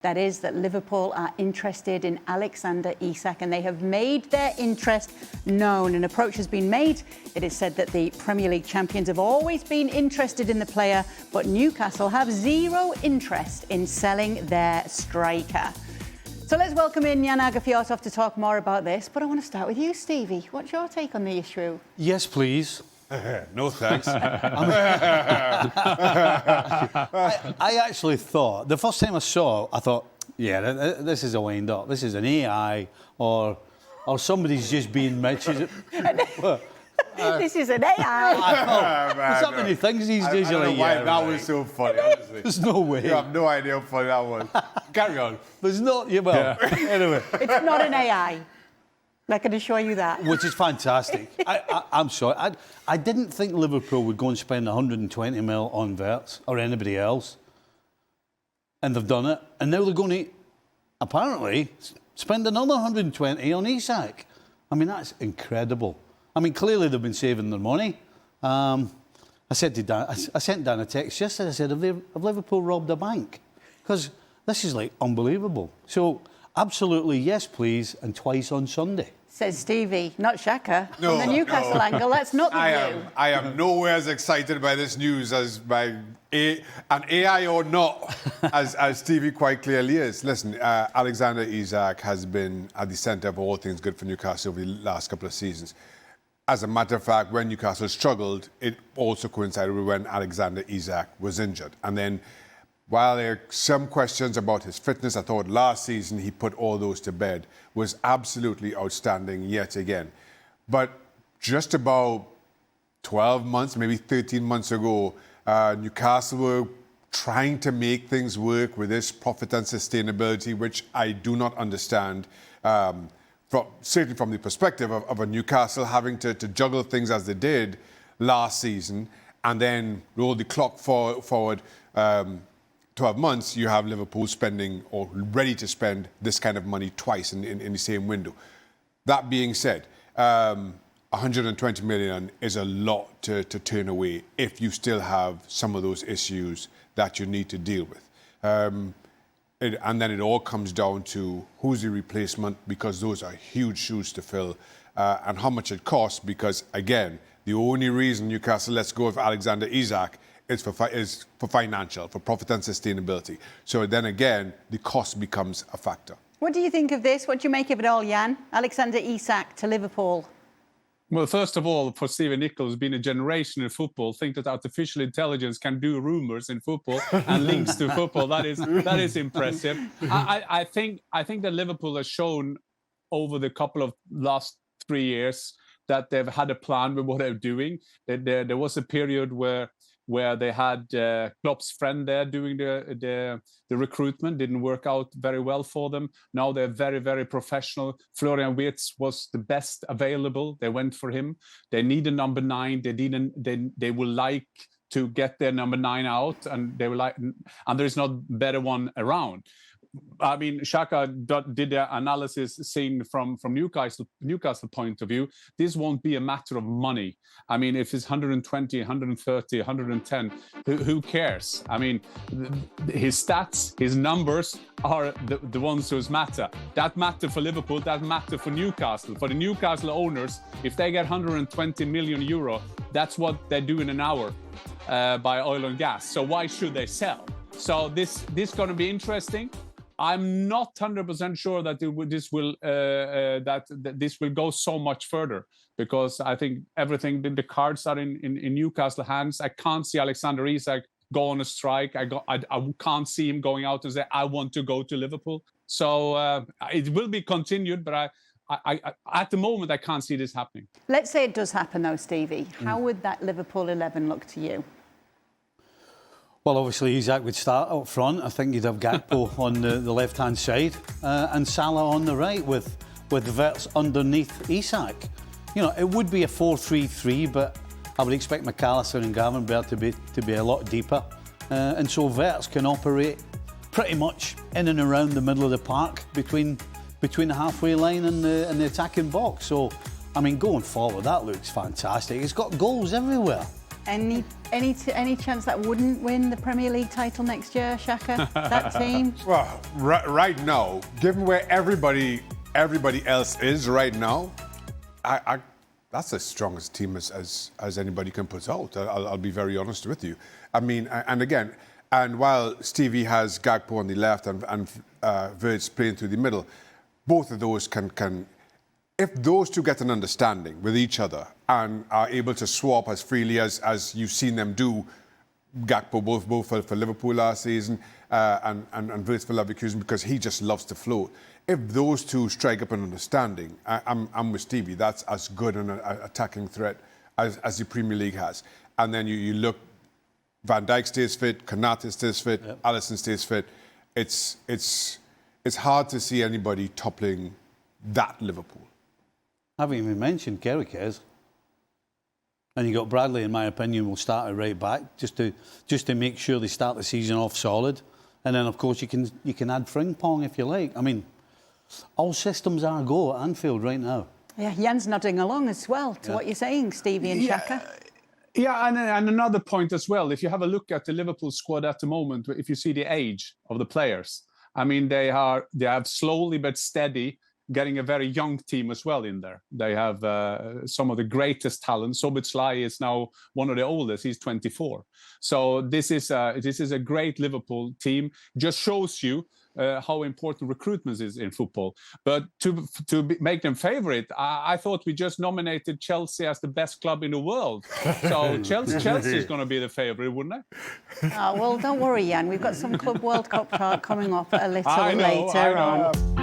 That is that Liverpool are interested in Alexander Isak, and they have made their interest known. An approach has been made. It is said that the Premier League champions have always been interested in the player, but Newcastle have zero interest in selling their striker. So let's welcome in Fjørtoft to talk more about this. But I want to start with you, Stevie. What's your take on the issue? Yes, please. No thanks. I actually thought, the first time I saw it, I thought, yeah, this is a wind-up. This is an AI or somebody's just being Mitch. This is an AI. There's so many things these days. I don't know why that was so funny, honestly. There's no way. You have no idea how funny that was. Carry on. There's not, anyway. It's not an AI. I can assure you that. Which is fantastic. I'm sorry. I didn't think Liverpool would go and spend 120 mil on Wirtz or anybody else. And they've done it. And now they're going to, apparently, spend another 120 on Isak. I mean, that's incredible. I mean, clearly they've been saving their money. I said to Dan, I sent Dan a text yesterday. I said, have Liverpool robbed a bank? Because this is, like, unbelievable. So, absolutely, yes, please, and twice on Sunday. Says Stevie, not Shaka. From the Newcastle angle, that's not the view. I am nowhere as excited by this news as by an AI or not, as Stevie quite clearly is. Listen, Alexander Isak has been at the centre of all things good for Newcastle over the last couple of seasons. As a matter of fact, when Newcastle struggled, it also coincided with when Alexander Isak was injured. And then, while there are some questions about his fitness, I thought last season he put all those to bed, was absolutely outstanding yet again. But just about 12 months, maybe 13 months ago, Newcastle were trying to make things work with this profit and sustainability, which I do not understand, certainly from the perspective of a Newcastle having to juggle things as they did last season and then roll the clock forward 12 months, you have Liverpool spending or ready to spend this kind of money twice in the same window. That being said, 120 million is a lot to turn away if you still have some of those issues that you need to deal with. And then it all comes down to who's the replacement, because those are huge shoes to fill, and how much it costs, because, again, the only reason Newcastle lets go of Alexander Isak is for financial, for profit and sustainability. So then again, the cost becomes a factor. What do you think of this? What do you make of it all, Jan? Alexander Isak to Liverpool. Well, first of all, for Stephen Nicol, who's been a generation in football, think that artificial intelligence can do rumours in football and links to football. That is impressive. I think that Liverpool has shown over the couple of last 3 years that they've had a plan with what they're doing. There was a period where they had Klopp's friend there doing the recruitment. Didn't work out very well for them. Now they're very, very professional. Florian Wirtz was the best available. They went for him. They need a number 9. They will like to get their number 9 out, and they will like, and there's not better one around. I mean, Shaka did the analysis seen from Newcastle point of view. This won't be a matter of money. I mean, if it's 120, 130, 110, who cares? I mean, his stats, his numbers are the ones who matter. That matter for Liverpool, that matter for Newcastle. For the Newcastle owners, if they get 120 million euro, that's what they do in an hour by oil and gas. So why should they sell? So this going to be interesting. I'm not 100% sure that this will go so much further, because I think the cards are in Newcastle hands. I can't see Alexander Isak go on a strike. I can't see him going out and say, I want to go to Liverpool. So it will be continued, but I at the moment I can't see this happening. Let's say it does happen though, Stevie. How would that Liverpool 11 look to you? Well, obviously, Isak would start up front. I think you'd have Gakpo on the left-hand side and Salah on the right with Wirtz underneath Isak. You know, it would be a 4-3-3, but I would expect McAllister and Gravenberch to be a lot deeper. And so Wirtz can operate pretty much in and around the middle of the park between the halfway line and the attacking box. So, I mean, going forward, that looks fantastic. It's got goals everywhere. Any any chance that wouldn't win the Premier League title next year, Shaka? That team? Well, right now, given where everybody else is right now, that's the strongest team as anybody can put out. I'll be very honest with you. I mean, and while Stevie has Gakpo on the left and Wirtz playing through the middle, both of those can, if those two get an understanding with each other and are able to swap as freely as you've seen them do, Gakpo both for Liverpool last season and Wirtz for Leverkusen, because he just loves to float. If those two strike up an understanding, I'm with Stevie. That's as good an attacking threat as the Premier League has. And then you look, Van Dijk stays fit, Konate stays fit, yep. Alisson stays fit. It's hard to see anybody toppling that Liverpool. I haven't even mentioned Kerikes. And you got Bradley, in my opinion, will start it right back just to make sure they start the season off solid. And then, of course, you can add Frimpong if you like. I mean, all systems are go at Anfield right now. Yeah, Jan's nodding along as well to what you're saying, Stevie and Shaka. Yeah, and another point as well. If you have a look at the Liverpool squad at the moment, if you see the age of the players, I mean, they have slowly but steady getting a very young team as well in there. They have some of the greatest talent. Szoboszlai is now one of the oldest. He's 24. So this is a great Liverpool team. Just shows you how important recruitment is in football. But to make them favourite, I thought we just nominated Chelsea as the best club in the world. So Chelsea is going to be the favourite, wouldn't it? Oh, well, don't worry, Jan. We've got some Club World Cup talk coming up a little later on.